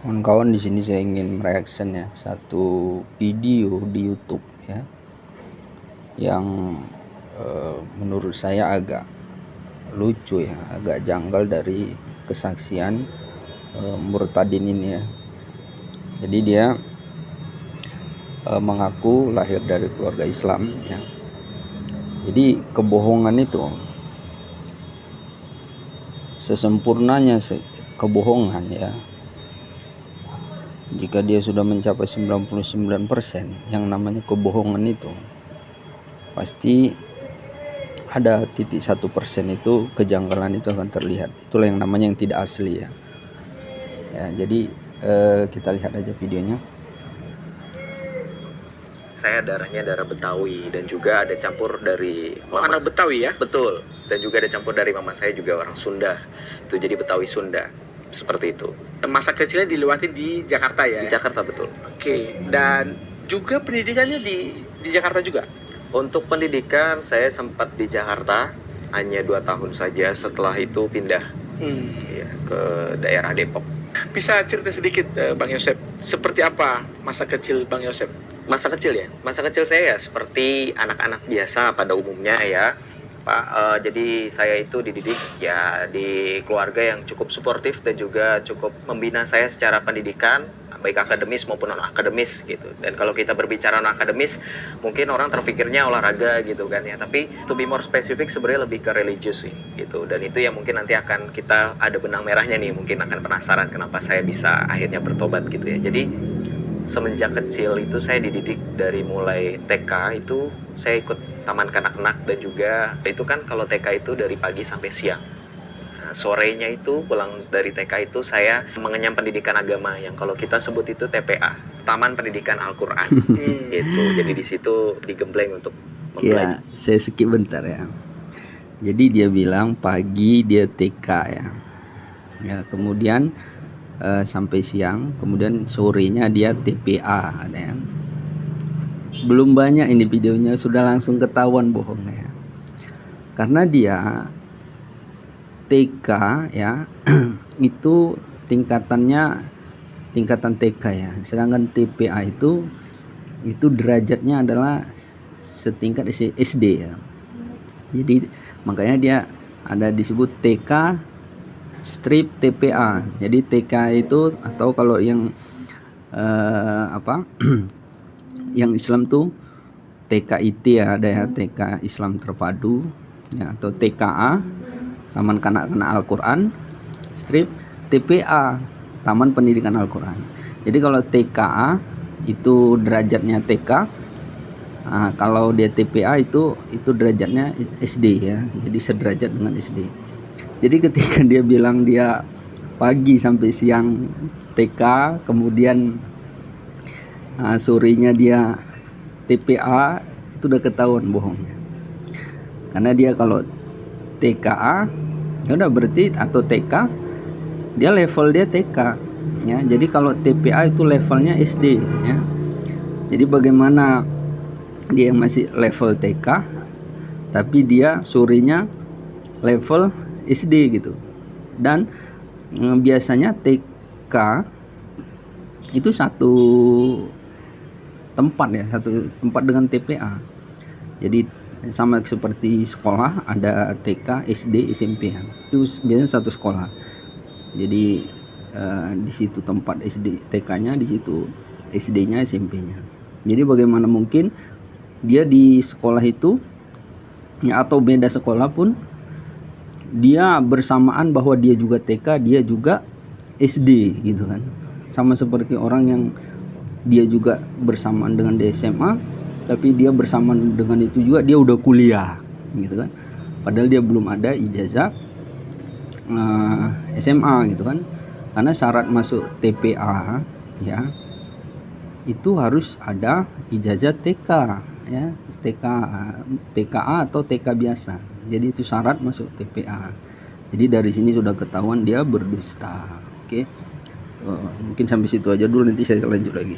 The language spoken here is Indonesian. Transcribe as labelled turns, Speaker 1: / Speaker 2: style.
Speaker 1: Kawan-kawan, di sini saya ingin mereaction ya satu video di YouTube ya yang menurut saya agak lucu ya, agak janggal dari kesaksian Murtadin ini ya. Jadi dia mengaku lahir dari keluarga Islam ya. Jadi kebohongan itu sesempurnanya kebohongan ya, jika dia sudah mencapai 99%, yang namanya kebohongan itu pasti ada titik 1% itu kejanggalan itu akan terlihat. Itulah yang namanya yang tidak asli ya. Jadi kita lihat aja videonya.
Speaker 2: Saya darahnya darah Betawi dan juga ada campur dari
Speaker 3: anak Betawi ya?
Speaker 2: Betul. Dan juga ada campur dari mama saya juga orang Sunda. Itu jadi Betawi Sunda. Seperti itu.
Speaker 3: Masa kecilnya dilewati di Jakarta ya?
Speaker 2: Di Jakarta, betul.
Speaker 3: Oke. Dan juga pendidikannya di Jakarta juga?
Speaker 2: Untuk pendidikan saya sempat di Jakarta hanya 2 tahun saja. Setelah itu pindah ya, ke daerah Depok.
Speaker 3: Bisa cerita sedikit Bang Yosep, seperti apa masa kecil Bang Yosep?
Speaker 2: Masa kecil ya? Masa kecil saya ya seperti anak-anak biasa pada umumnya ya Pak. Jadi saya itu dididik ya di keluarga yang cukup suportif dan juga cukup membina saya secara pendidikan, baik akademis maupun non akademis gitu. Dan kalau kita berbicara non akademis, mungkin orang terpikirnya olahraga gitu kan ya, tapi to be more specific sebenarnya lebih ke religius sih gitu. Dan itu yang mungkin nanti akan kita ada benang merahnya nih, mungkin akan penasaran kenapa saya bisa akhirnya bertobat gitu ya. Jadi semenjak kecil itu saya dididik dari mulai TK itu saya ikut taman kanak-kanak, dan juga itu kan kalau TK itu dari pagi sampai siang. Nah, sorenya itu pulang dari TK itu saya mengenyam pendidikan agama yang kalau kita sebut itu TPA, Taman Pendidikan Al-Quran. Gitu. Jadi di situ digembleng untuk
Speaker 1: Ya,
Speaker 2: mempelajari.
Speaker 1: saya skip bentar ya. Jadi dia bilang pagi dia TK ya. Ya, kemudian sampai siang, kemudian sorenya dia TPA ya. Belum banyak ini videonya sudah langsung ketahuan bohongnya. Karena dia TK ya itu tingkatan TK ya. Sedangkan TPA itu derajatnya adalah setingkat SD ya. Jadi makanya dia ada disebut TK strip TPA. Jadi TK itu, atau kalau yang yang Islam tuh TKIT ya, ada ya, TK Islam Terpadu ya, atau TKA Taman Kanak-kanak Al-Quran, strip TPA Taman Pendidikan Al-Quran. Jadi kalau TKA itu derajatnya TK, nah, kalau dia TPA itu derajatnya SD ya, jadi sederajat dengan SD. Jadi ketika dia bilang dia pagi sampai siang TK, kemudian sorenya dia TPA, itu udah ketahuan bohongnya. Karena dia kalau TKA ya udah berarti, atau TK dia level dia TK ya. Jadi kalau TPA itu levelnya SD ya. Jadi bagaimana dia masih level TK tapi dia sorenya level SD gitu. Dan biasanya TK itu satu tempat ya, satu tempat dengan TPA. Jadi sama seperti sekolah, ada TK, SD, SMP ya. Itu biasanya satu sekolah. Jadi di situ tempat SD TK-nya, di situ SD-nya, SMP-nya. Jadi bagaimana mungkin dia di sekolah itu ya, atau beda sekolah pun dia bersamaan bahwa dia juga TK, dia juga SD gitu kan. Sama seperti orang yang dia juga bersamaan dengan di SMA, tapi dia bersamaan dengan itu juga dia udah kuliah gitu kan. Padahal dia belum ada ijazah SMA gitu kan. Karena syarat masuk TPA ya itu harus ada ijazah TK ya, TKA atau TK biasa. Jadi itu syarat masuk TPA. Jadi dari sini sudah ketahuan dia berdusta. Oke. Mungkin sampai situ aja dulu, nanti saya lanjut lagi.